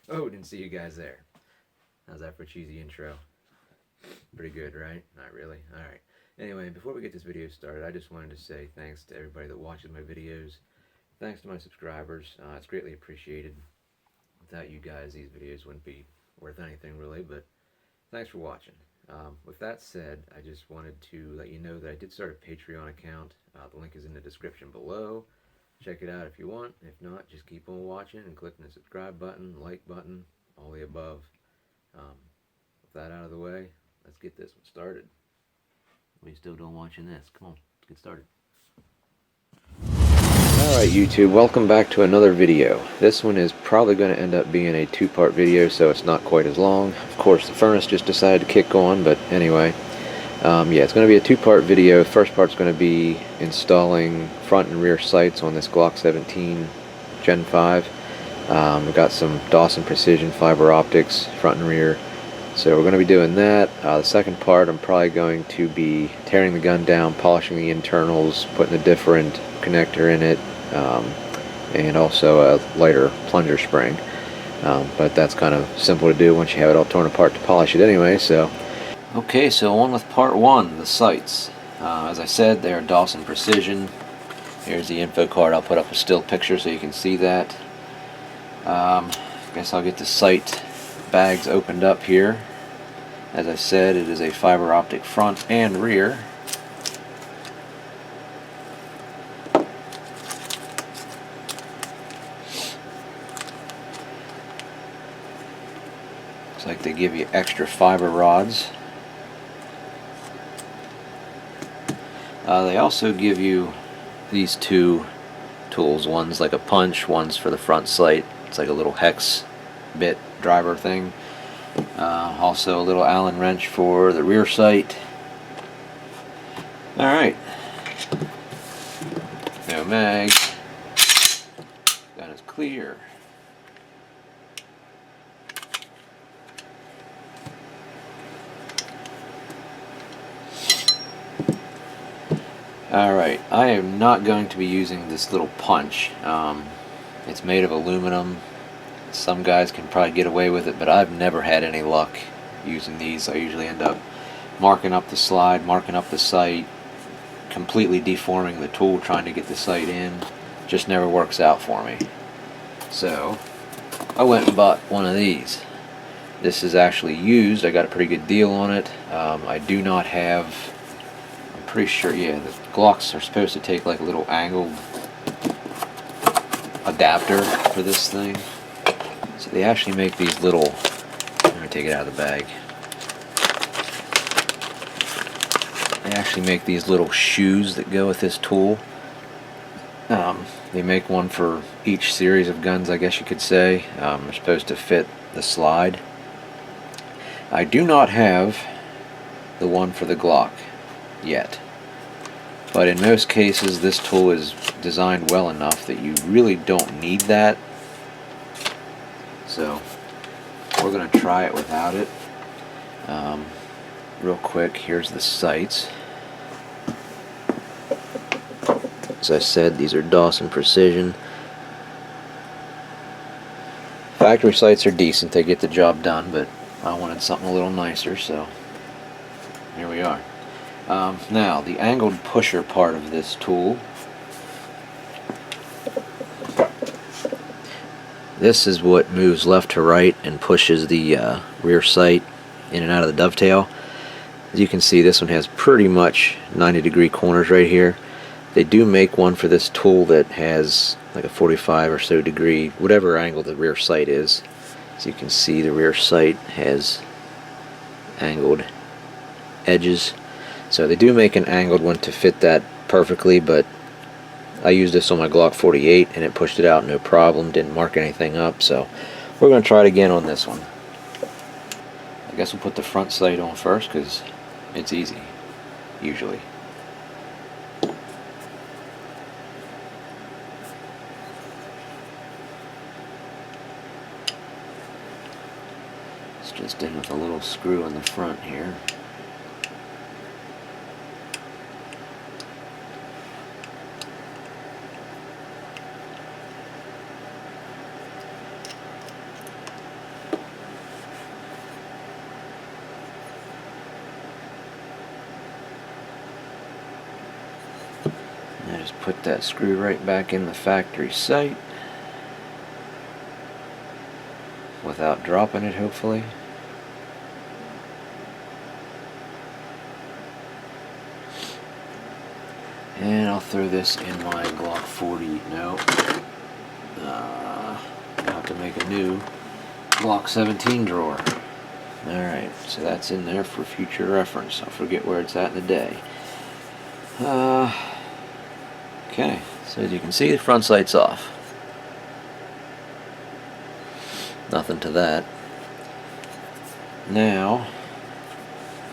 Oh, didn't see you guys there. How's that for a cheesy intro? Pretty good, right? Not really. Alright. Anyway, before we get this video started, I just wanted to say thanks to everybody that watches my videos. Thanks to my subscribers. It's greatly appreciated. Without you guys, these videos wouldn't be worth anything really, but thanks for watching. With that said, I just wanted to let you know that I did start a Patreon account. The link is in the description below. Check it out if you want. If not, just keep on watching and clicking the subscribe button, like button, all the above. With that out of the way, let's get this one started. What are you still doing watching this? Come on, let's get started. Alright YouTube, welcome back to another video. This one is probably going to end up being a two-part video, so it's not quite as long. Of course, the furnace just decided to kick on, but anyway. Yeah, it's going to be a two-part video. The first part's going to be installing front and rear sights on this Glock 17 Gen 5. We've got some Dawson Precision Fiber Optics, front and rear. So we're going to be doing that. The second part, I'm probably going to be tearing the gun down, polishing the internals, putting a different connector in it, and also a lighter plunger spring. But that's kind of simple to do once you have it all torn apart to polish it anyway. So, okay, so on with part one, the sights. As I said, they're Dawson Precision. Here's the info card. I'll put up a still picture so you can see that. Guess I'll get the sight bags opened up here. As I said, it is a fiber optic front and rear. Looks like they give you extra fiber rods. They also give you these two tools. One's like a punch, one's for the front sight. It's like a little hex bit driver thing. Also a little Allen wrench for the rear sight. Alright. No mag. Gun is clear. Alright, I am not going to be using this little punch. It's made of aluminum. Some guys can probably get away with it, but I've never had any luck using these. I usually end up marking up the slide, marking up the sight, completely deforming the tool trying to get the sight in. Just never works out for me. So I went and bought one of these. This is actually used. I got a pretty good deal on it. I do not have, I'm pretty sure, yeah, the Glocks are supposed to take like a little angled adapter for this thing. So they actually make these little, let me take it out of the bag. They actually make these little shoes that go with this tool. They make one for each series of guns, I guess you could say. They're supposed to fit the slide. I do not have the one for the Glock yet. But in most cases, this tool is designed well enough that you really don't need that. So we're going to try it without it. Real quick, here's the sights. As I said, these are Dawson Precision. Factory sights are decent, they get the job done, but I wanted something a little nicer, so here we are. Now, the angled pusher part of this tool. This is what moves left to right and pushes the rear sight in and out of the dovetail. As you can see, this one has pretty much 90-degree corners right here. They do make one for this tool that has like a 45 or so degree, whatever angle the rear sight is. As you can see, the rear sight has angled edges. So they do make an angled one to fit that perfectly, but I used this on my Glock 48 and it pushed it out no problem, didn't mark anything up, so we're going to try it again on this one. I guess we'll put the front sight on first because it's easy, usually. It's just in with a little screw in the front here. just put that screw right back in the factory sight without dropping it, hopefully. And I'll throw this in my Glock 40. No. I'll have to make a new Glock 17 drawer. Alright, so that's in there for future reference. I'll forget where it's at in the day. Okay, so as you can see, the front sight's off. Nothing to that. Now,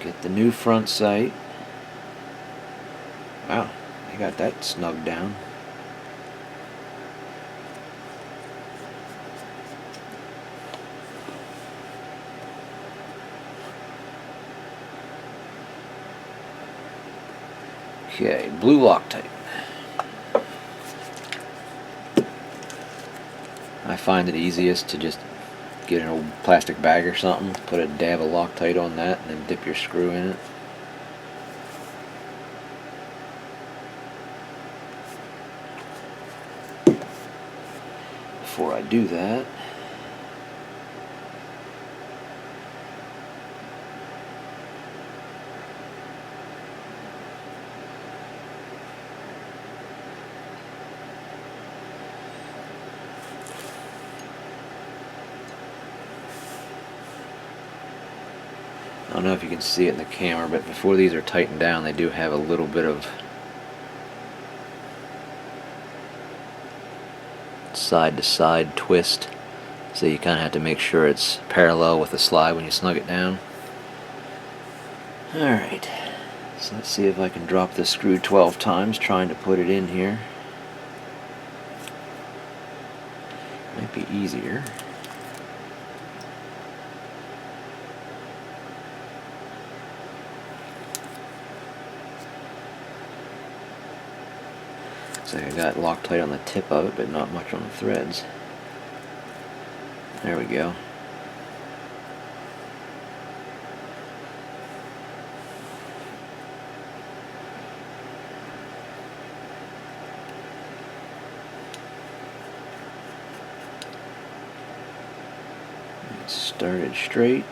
get the new front sight. Wow, they got that snugged down. Okay, blue Loctite. I find it easiest to just get an old plastic bag or something, put a dab of Loctite on that, and then dip your screw in it. Before I do that, I don't know if you can see it in the camera, but before these are tightened down, they do have a little bit of side-to-side twist, so you kind of have to make sure it's parallel with the slide when you snug it down. Alright, so let's see if I can drop this screw 12 times trying to put it in here. Might be easier. So I got Loctite on the tip of it, but not much on the threads. There we go. It started straight.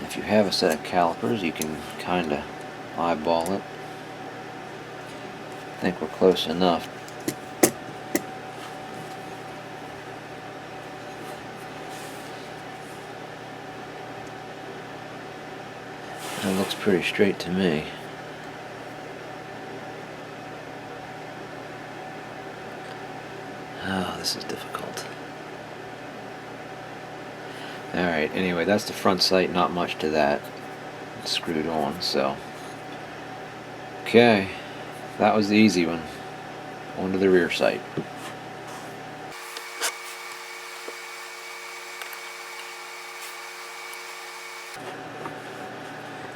If you have a set of calipers, you can kind of eyeball it. I think we're close enough. It looks pretty straight to me. Oh, this is difficult. Alright, anyway, that's the front sight, not much to that. It's screwed on, so. Okay, that was the easy one. On to the rear sight.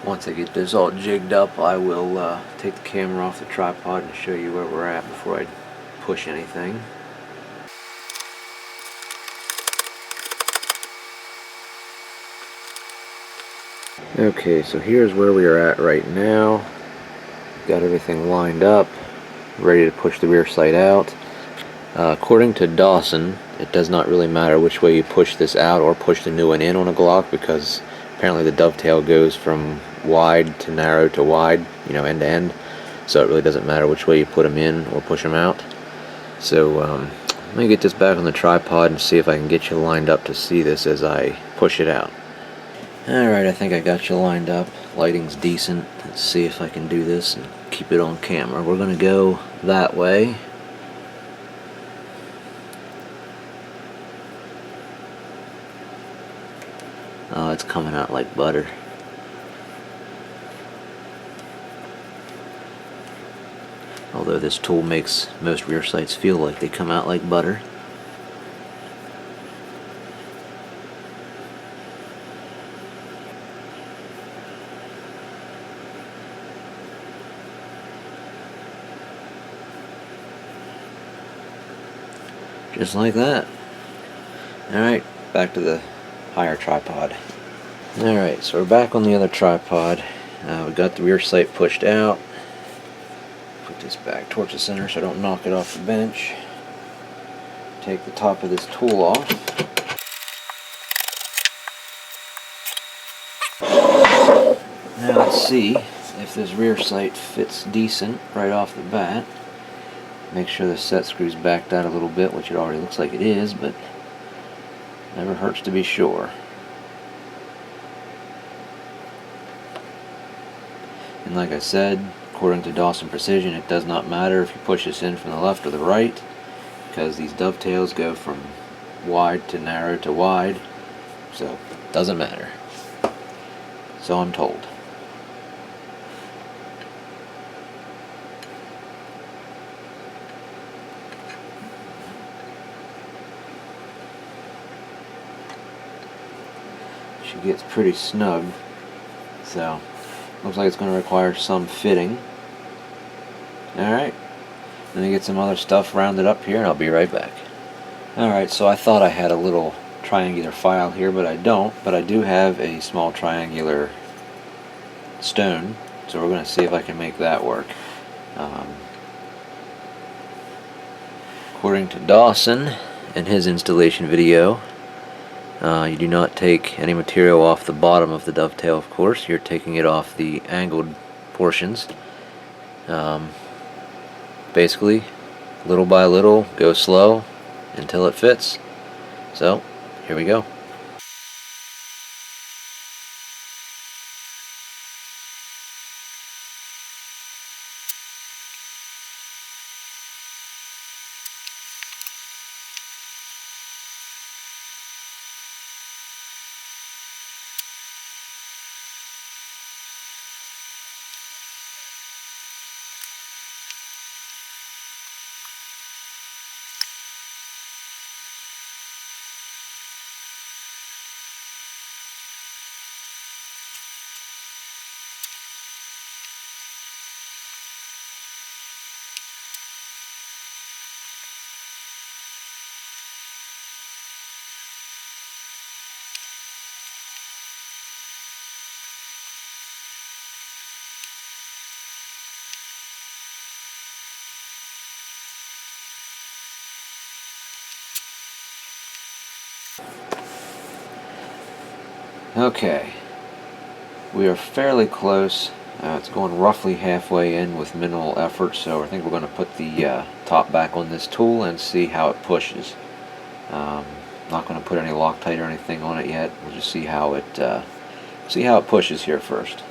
Once I get this all jigged up, I will take the camera off the tripod and show you where we're at before I push anything. Okay, so here's where we are at right now. Got everything lined up, ready to push the rear sight out. According to Dawson, it does not really matter which way you push this out or push the new one in on a Glock, because apparently the dovetail goes from wide to narrow to wide, you know, end to end. So it really doesn't matter which way you put them in or push them out. So let me get this back on the tripod and see if I can get you lined up to see this as I push it out. Alright, I think I got you lined up. Lighting's decent. Let's see if I can do this and keep it on camera. We're going to go that way. Oh, it's coming out like butter. Although this tool makes most rear sights feel like they come out like butter. Just like that. Alright, back to the higher tripod. Alright, so we're back on the other tripod. We got the rear sight pushed out. Put this back towards the center so I don't knock it off the bench. Take the top of this tool off. Now let's see if this rear sight fits decent right off the bat. Make sure the set screw's backed out a little bit, which it already looks like it is, but never hurts to be sure. And like I said, according to Dawson Precision, it does not matter if you push this in from the left or the right, because these dovetails go from wide to narrow to wide, so it doesn't matter. So I'm told. She gets pretty snug, so looks like it's going to require some fitting. Alright, let me get some other stuff rounded up here and I'll be right back. Alright, so I thought I had a little triangular file here, but I don't. But I do have a small triangular stone, so we're going to see if I can make that work. According to Dawson in his installation video, you do not take any material off the bottom of the dovetail, of course. You're taking it off the angled portions. Basically, little by little, go slow until it fits. So, here we go. Okay, we are fairly close. It's going roughly halfway in with minimal effort, so I think we're going to put the top back on this tool and see how it pushes. Not going to put any Loctite or anything on it yet. We'll just see how it pushes here first.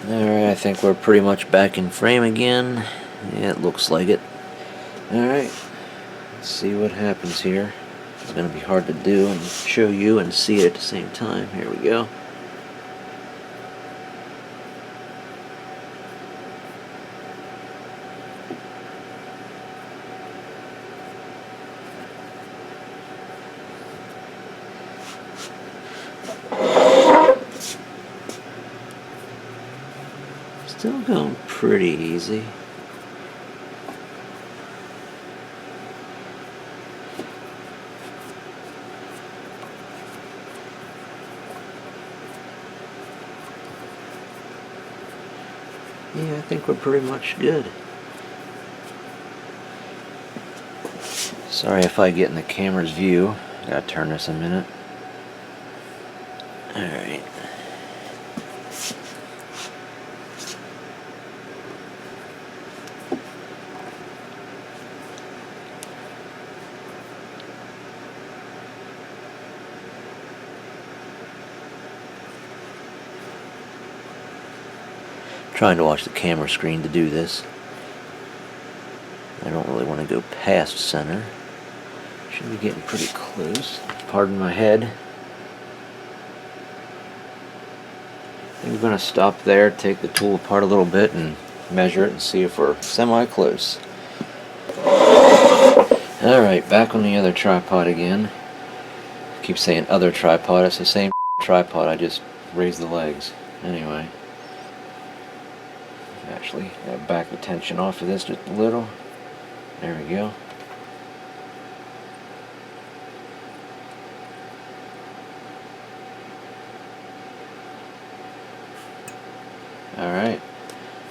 Alright, I think we're pretty much back in frame again. Yeah, it looks like it. Alright, let's see what happens here. It's going to be hard to do and show you and see it at the same time. Here we go. Still going pretty easy. Yeah, I think we're pretty much good. Sorry if I get in the camera's view. I gotta turn this a minute. Alright. Trying to watch the camera screen to do this. I don't really want to go past center. Should be getting pretty close. Pardon my head. I think we're going to stop there, take the tool apart a little bit and measure it and see if we're semi-close. Alright, back on the other tripod again. I keep saying other tripod, it's the same tripod, I just raised the legs. Anyway. Actually, gotta back the tension off of this just a little. There we go. Alright,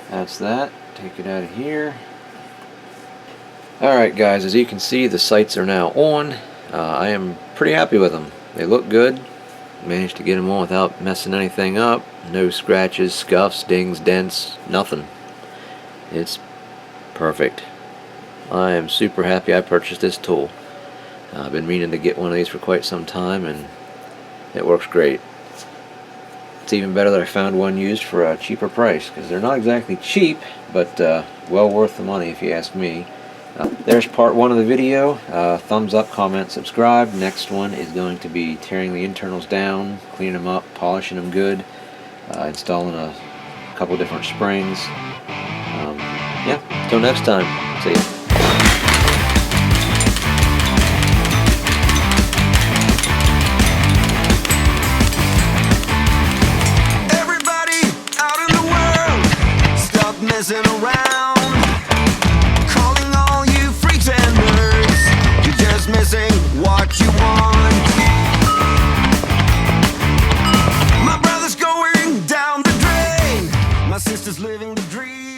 that's that. Take it out of here. Alright guys, as you can see, the sights are now on. I am pretty happy with them. They look good. Managed to get them on without messing anything up. No scratches, scuffs, dings, dents, nothing. It's perfect. I am super happy I purchased this tool. I've been meaning to get one of these for quite some time, and it works great. It's even better that I found one used for a cheaper price, because they're not exactly cheap, but well worth the money if you ask me. There's part 1 of the video. Thumbs up, comment, subscribe. Next one is going to be tearing the internals down, cleaning them up, polishing them good, installing a couple different springs. Yeah, until next time. See ya. Messing around, calling all you freaks and nerds. You're just missing what you want. My brother's going down the drain. My sister's living the dream.